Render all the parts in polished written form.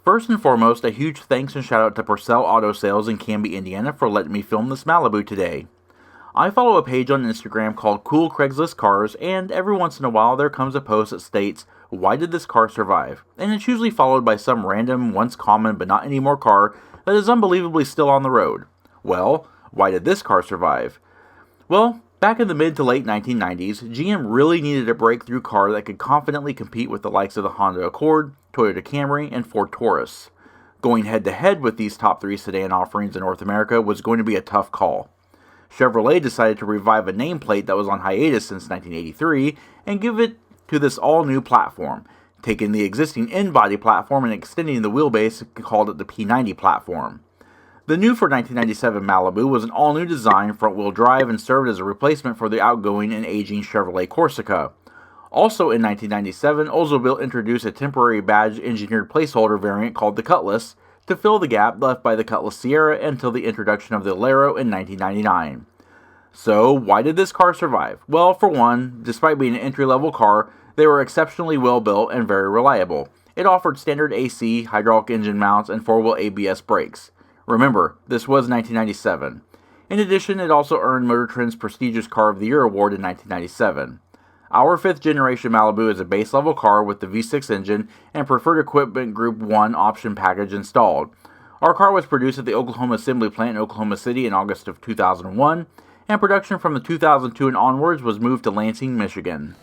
First and foremost, a huge thanks and shout out to Purcell Auto Sales in Camby, Indiana for letting me film this Malibu today. I follow a page on Instagram called Cool Craigslist Cars, and every once in a while there comes a post that states, "Why did this car survive?" And it's usually followed by some random, once common but not anymore car that is unbelievably still on the road. Well, why did this car survive? Well, back in the mid to late 1990s, GM really needed a breakthrough car that could confidently compete with the likes of the Honda Accord, Toyota Camry, and Ford Taurus. Going head to head with these top 3 sedan offerings in North America was going to be a tough call. Chevrolet decided to revive a nameplate that was on hiatus since 1983 and give it to this all-new platform, taking the existing in-body platform and extending the wheelbase and called it the P90 platform. The new for 1997 Malibu was an all-new design, front-wheel drive, and served as a replacement for the outgoing and aging Chevrolet Corsica. Also in 1997, Oldsmobile introduced a temporary badge-engineered placeholder variant called the Cutlass to fill the gap left by the Cutlass Sierra until the introduction of the Alero in 1999. So, why did this car survive? Well, for one, despite being an entry-level car, they were exceptionally well built and very reliable. It offered standard AC, hydraulic engine mounts, and 4-wheel ABS brakes. Remember, this was 1997. In addition, it also earned Motor Trend's prestigious Car of the Year award in 1997. Our 5th generation Malibu is a base level car with the V6 engine and Preferred Equipment Group 1 option package installed. Our car was produced at the Oklahoma Assembly Plant in Oklahoma City in August of 2001, and production from the 2002 and onwards was moved to Lansing, Michigan.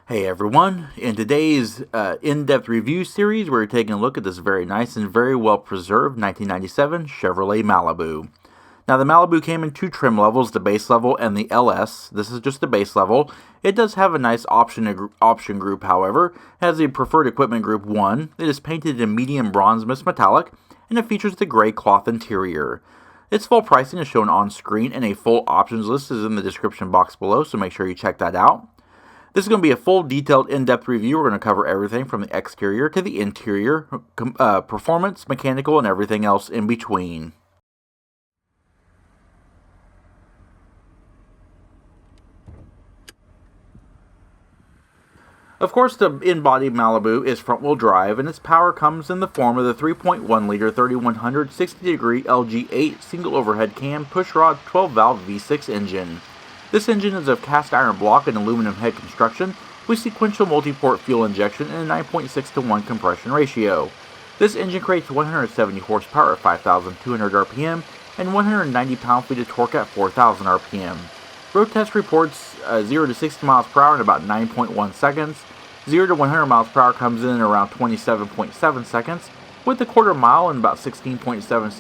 Hey everyone, in today's in-depth review series, we're taking a look at this very nice and very well preserved 1997 Chevrolet Malibu. Now the Malibu came in 2 trim levels, the base level and the LS. This is just the base level. It does have a nice option group, however. It has the Preferred Equipment Group 1. It is painted in medium bronze mist metallic, and it features the gray cloth interior. Its full pricing is shown on screen, and a full options list is in the description box below, so make sure you check that out. This is going to be a full, detailed, in-depth review. We're going to cover everything from the exterior to the interior, performance, mechanical, and everything else in between. Of course, the in-body Malibu is front-wheel drive, and its power comes in the form of the 3.1-liter 3100 60-degree LG8 single overhead cam pushrod 12-valve V6 engine. This engine is of cast iron block and aluminum head construction with sequential multi-port fuel injection and a 9.6:1 compression ratio. This engine creates 170 horsepower at 5,200 RPM and 190 pound-feet of torque at 4,000 RPM. Road test reports 0 to 60 miles per hour in about 9.1 seconds. 0 to 100 miles per hour comes in around 27.7 seconds, with a quarter mile in about 16.7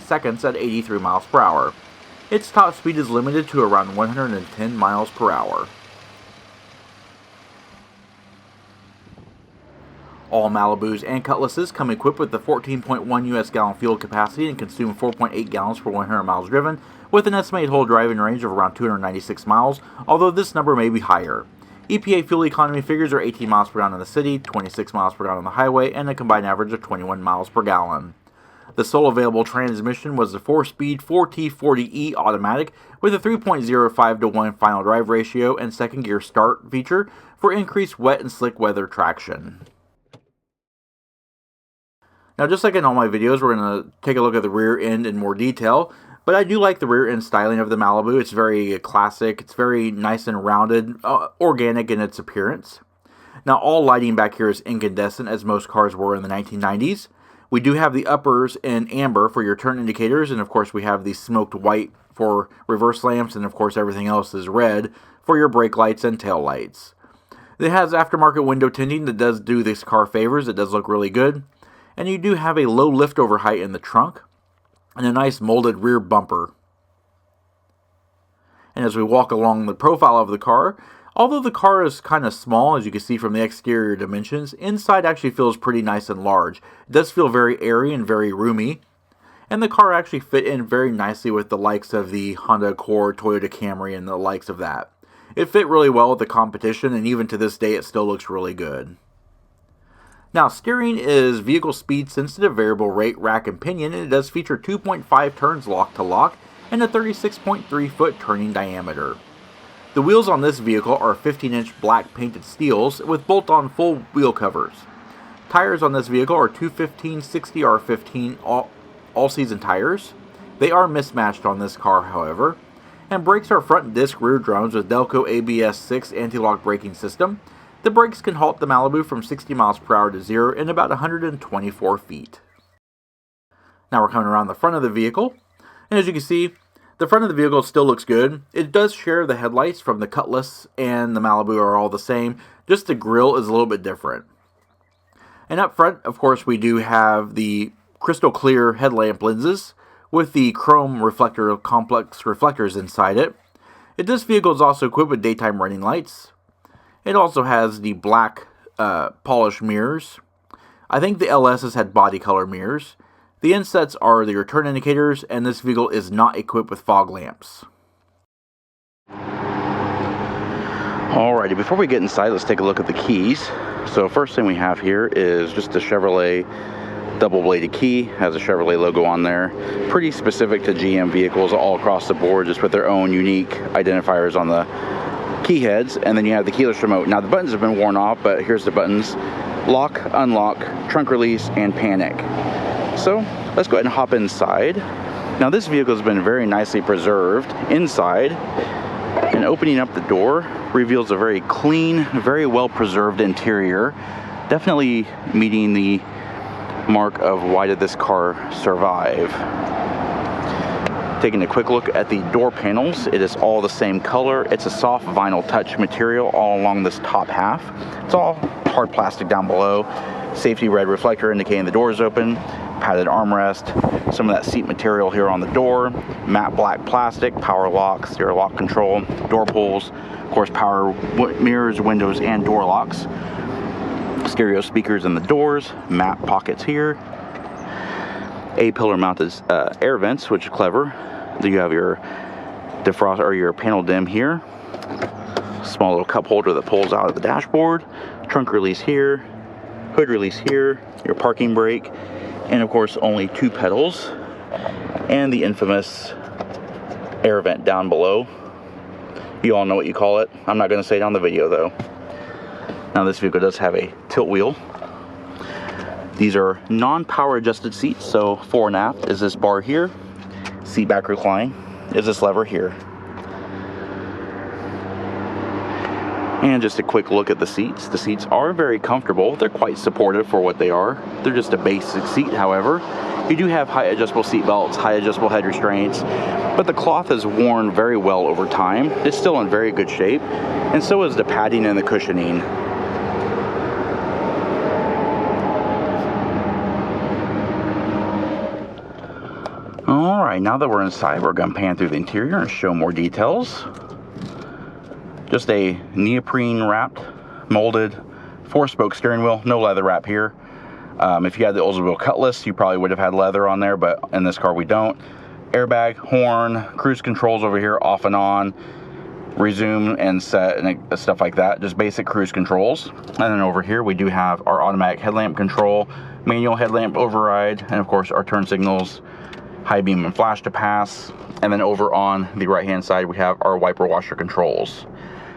seconds at 83 miles per hour. Its top speed is limited to around 110 miles per hour. All Malibus and Cutlasses come equipped with the 14.1 US gallon fuel capacity and consume 4.8 gallons per 100 miles driven, with an estimated whole driving range of around 296 miles, although this number may be higher. EPA fuel economy figures are 18 miles per gallon in the city, 26 miles per gallon on the highway, and a combined average of 21 miles per gallon. The sole available transmission was the 4-speed 4T40E automatic with a 3.05:1 final drive ratio and second gear start feature for increased wet and slick weather traction. Now, just like in all my videos, we're going to take a look at the rear end in more detail, but I do like the rear end styling of the Malibu. It's very classic, it's very nice and rounded, organic in its appearance. Now, all lighting back here is incandescent, as most cars were in the 1990s. We do have the uppers in amber for your turn indicators, and of course we have the smoked white for reverse lamps, and of course everything else is red for your brake lights and tail lights. It has aftermarket window tinting that does do this car favors. It does look really good. And you do have a low liftover height in the trunk and a nice molded rear bumper. And as we walk along the profile of the car, Although the car is kind of small, as you can see from the exterior dimensions, inside actually feels pretty nice and large. It does feel very airy and very roomy, and the car actually fit in very nicely with the likes of the Honda Accord, Toyota Camry, and the likes of that. It fit really well with the competition, and even to this day it still looks really good. Now, steering is vehicle speed sensitive variable rate rack and pinion, and it does feature 2.5 turns lock to lock and a 36.3 foot turning diameter. The wheels on this vehicle are 15-inch black painted steels with bolt-on full wheel covers. Tires on this vehicle are 215/60R15 all-season tires. They are mismatched on this car, however. And brakes are front disc rear drums with Delco ABS 6 anti-lock braking system. The brakes can halt the Malibu from 60 miles per hour to 0 in about 124 feet. Now we're coming around the front of the vehicle, and as you can see, the front of the vehicle still looks good. It does share the headlights from the Cutlass and the Malibu are all the same, just the grille is a little bit different. And up front, of course, we do have the crystal clear headlamp lenses with the chrome reflector complex reflectors inside it. This vehicle is also equipped with daytime running lights. It also has the black polished mirrors. I think the LS's had body color mirrors. The insets are the return indicators, and this vehicle is not equipped with fog lamps. Alrighty, before we get inside, let's take a look at the keys. So first thing we have here is just a Chevrolet double-bladed key. Has a Chevrolet logo on there. Pretty specific to GM vehicles all across the board, just with their own unique identifiers on the key heads. And then you have the keyless remote. Now the buttons have been worn off, but here's the buttons: lock, unlock, trunk release, and panic. So let's go ahead and hop inside. Now this vehicle has been very nicely preserved inside, and opening up the door reveals a very clean, very well preserved interior. Definitely meeting the mark of why did this car survive. Taking a quick look at the door panels, it is all the same color. It's a soft vinyl touch material all along this top half. It's all hard plastic down below. Safety red reflector indicating the door is open. Padded armrest, some of that seat material here on the door, matte black plastic, power lock, stereo lock control, door pulls, of course power mirrors, windows, and door locks, stereo speakers in the doors, matte pockets here, A-pillar mounted air vents, which is clever. Then you have your defrost or your panel dim here, small little cup holder that pulls out of the dashboard, trunk release here, hood release here, your parking brake, and of course only 2 pedals, and the infamous air vent down below. You all know what you call it. I'm not going to say it on the video though. Now this vehicle does have a tilt wheel. These are non-power adjusted seats, so fore and aft is this bar here. Seat back recline is this lever here. And just a quick look at the seats. The seats are very comfortable. They're quite supportive for what they are. They're just a basic seat, however. You do have high adjustable seat belts, high adjustable head restraints, but the cloth is worn very well over time. It's still in very good shape, and so is the padding and the cushioning. Alright, now that we're inside, we're going to pan through the interior and show more details. Just a neoprene wrapped, molded, 4-spoke steering wheel, no leather wrap here. If you had the Oldsmobile Cutlass, you probably would have had leather on there, but in this car we don't. Airbag, horn, cruise controls over here, off and on, resume and set, and stuff like that. Just basic cruise controls. And then over here we do have our automatic headlamp control, manual headlamp override, and of course our turn signals, high beam and flash to pass. And then over on the right hand side we have our wiper washer controls.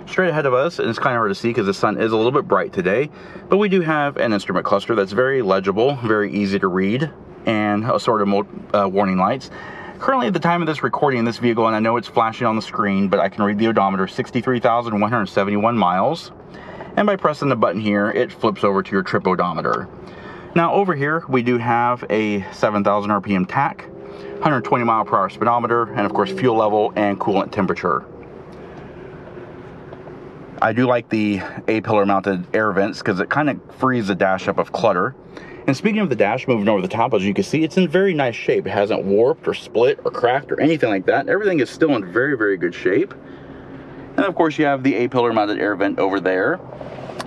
Straight ahead of us, and it's kind of hard to see because the sun is a little bit bright today, but we do have an instrument cluster that's very legible, very easy to read, and assorted warning lights. Currently at the time of this recording, this vehicle, and I know it's flashing on the screen, but I can read the odometer, 63,171 miles. And by pressing the button here, it flips over to your trip odometer. Now over here, we do have a 7,000 RPM tach, 120 mile per hour speedometer, and of course fuel level and coolant temperature. I do like the A-pillar mounted air vents because it kind of frees the dash up of clutter. And speaking of the dash, moving over the top, as you can see, it's in very nice shape. It hasn't warped or split or cracked or anything like that. Everything is still in very, very good shape. And of course you have the A-pillar mounted air vent over there.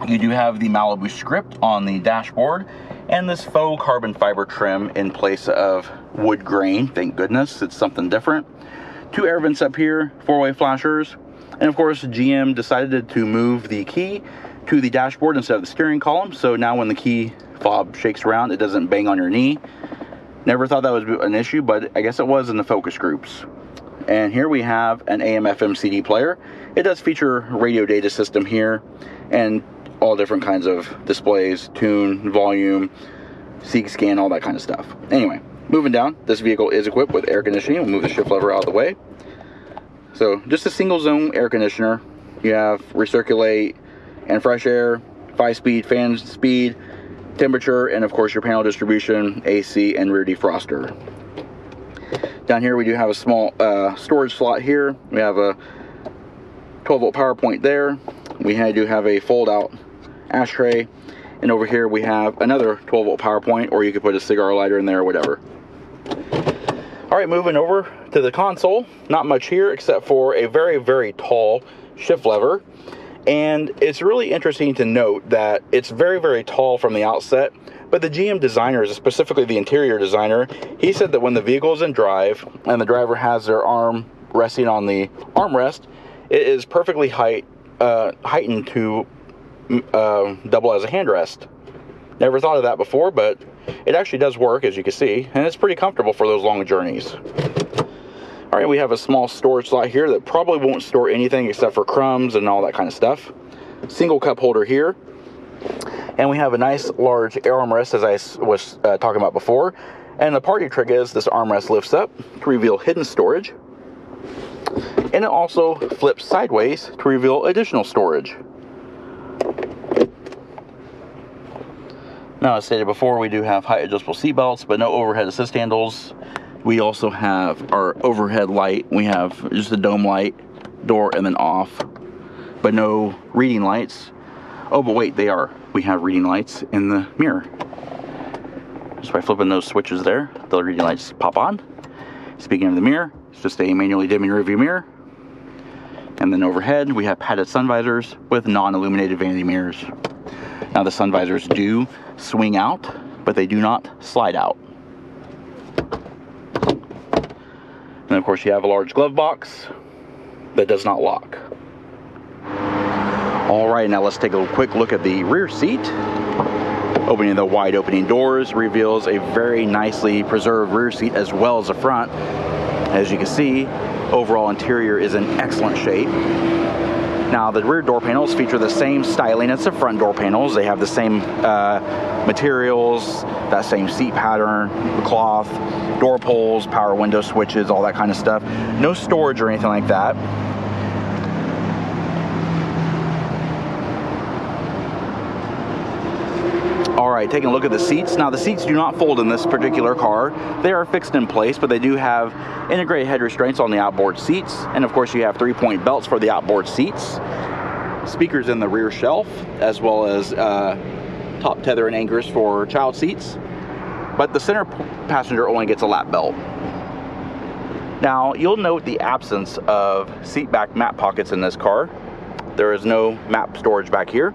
You do have the Malibu script on the dashboard, and this faux carbon fiber trim in place of wood grain. Thank goodness, it's something different. 2 air vents up here, 4-way flashers, and of course GM decided to move the key to the dashboard instead of the steering column, so now when the key fob shakes around, it doesn't bang on your knee. Never thought that was an issue, but I guess it was in the focus groups. And here we have an AM/FM CD player. It does feature radio data system here, and all different kinds of displays, tune, volume, seek scan, all that kind of stuff. Anyway, moving down, this vehicle is equipped with air conditioning. We'll move the shift lever out of the way. So just a single zone air conditioner. You have recirculate and fresh air, 5-speed fan speed, temperature, and of course your panel distribution, AC, and rear defroster. Down here we do have a small storage slot here. We have a 12-volt power point there. We do have a fold-out ashtray, and over here we have another 12-volt power point, or you could put a cigar lighter in there or whatever. All right, moving over to the console. Not much here except for a very, very tall shift lever. And it's really interesting to note that it's very, very tall from the outset, but the GM designers, specifically the interior designer, he said that when the vehicle is in drive and the driver has their arm resting on the armrest, it is perfectly heightened to double as a handrest. Never thought of that before, but it actually does work, as you can see, and it's pretty comfortable for those long journeys. All right, we have a small storage slot here that probably won't store anything except for crumbs and all that kind of stuff. Single cup holder here. And we have a nice large air armrest, as I was talking about before. And the party trick is this armrest lifts up to reveal hidden storage. And it also flips sideways to reveal additional storage. Now, as stated before, we do have height adjustable seat belts, but no overhead assist handles. We also have our overhead light. We have just a dome light, door, and then off, but no reading lights. Oh, but wait, we have reading lights in the mirror. Just by flipping those switches there, the reading lights pop on. Speaking of the mirror, it's just a manually dimming rearview mirror. And then overhead, we have padded sun visors with non-illuminated vanity mirrors. Now, the sun visors do swing out, but they do not slide out. And of course you have a large glove box that does not lock. Alright, now let's take a quick look at the rear seat. Opening the wide opening doors reveals a very nicely preserved rear seat as well as the front. As you can see, overall interior is in excellent shape. Now, the rear door panels feature the same styling as the front door panels. They have the same materials, that same seat pattern, the cloth, door pulls, power window switches, all that kind of stuff. No storage or anything like that. Alright, taking a look at the seats. Now, the seats do not fold in this particular car. They are fixed in place, but they do have integrated head restraints on the outboard seats. And of course, you have 3-point belts for the outboard seats. Speakers in the rear shelf, as well as top tether and anchors for child seats. But the center passenger only gets a lap belt. Now, you'll note the absence of seat back map pockets in this car. There is no map storage back here.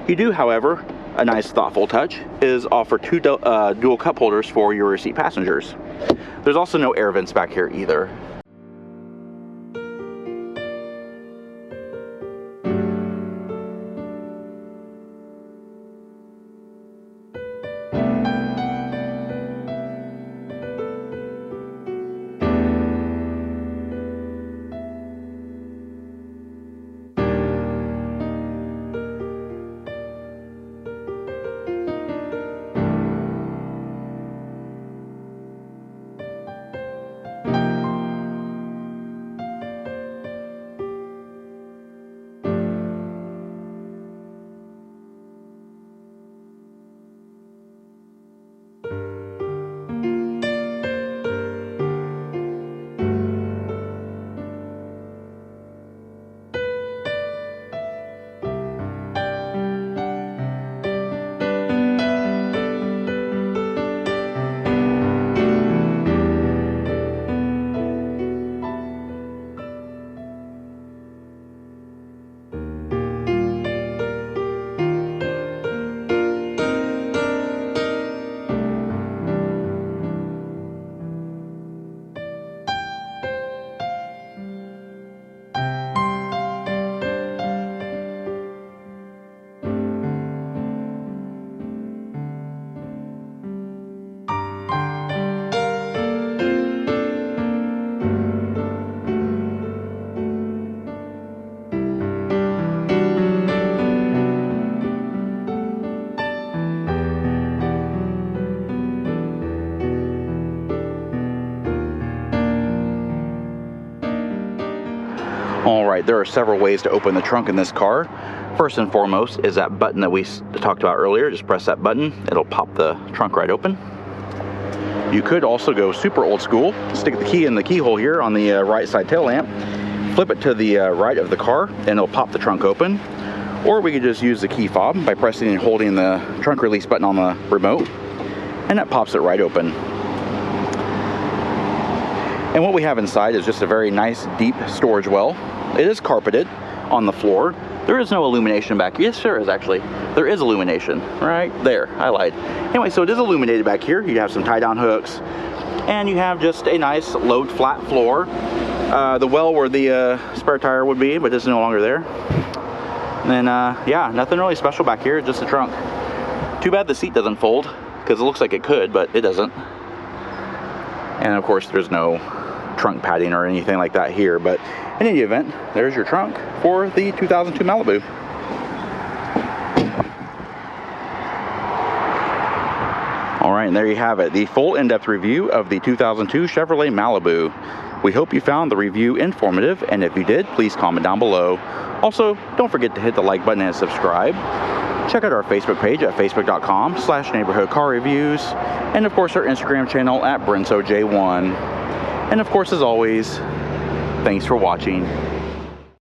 You do, however, a nice thoughtful touch, is offer 2 dual cup holders for your rear seat passengers. There's also no air vents back here either. Alright, there are several ways to open the trunk in this car. First and foremost is that button that we talked about earlier. Just press that button, it'll pop the trunk right open. You could also go super old school, stick the key in the keyhole here on the right side tail lamp, flip it to the right of the car, and it'll pop the trunk open. Or we could just use the key fob by pressing and holding the trunk release button on the remote, and that pops it right open. And what we have inside is just a very nice deep storage well. It is carpeted on the floor. There is no illumination back here. Yes, there is actually. There is illumination right there. I lied. Anyway, so it is illuminated back here. You have some tie-down hooks, and you have just a nice low flat floor. The well where the spare tire would be, but it's no longer there. And then, yeah, nothing really special back here. Just a trunk. Too bad the seat doesn't fold, because it looks like it could, but it doesn't. And of course, there's no trunk padding or anything like that here, but in any event, there's your trunk for the 2002 Malibu. Alright, and there you have it, the full in-depth review of the 2002 Chevrolet Malibu. We hope you found the review informative, and if you did, please comment down below. Also, don't forget to hit the like button and subscribe. Check out our Facebook page at facebook.com/neighborhoodcarreviews, and of course our Instagram channel at BrensoJ1. And of course, as always, thanks for watching.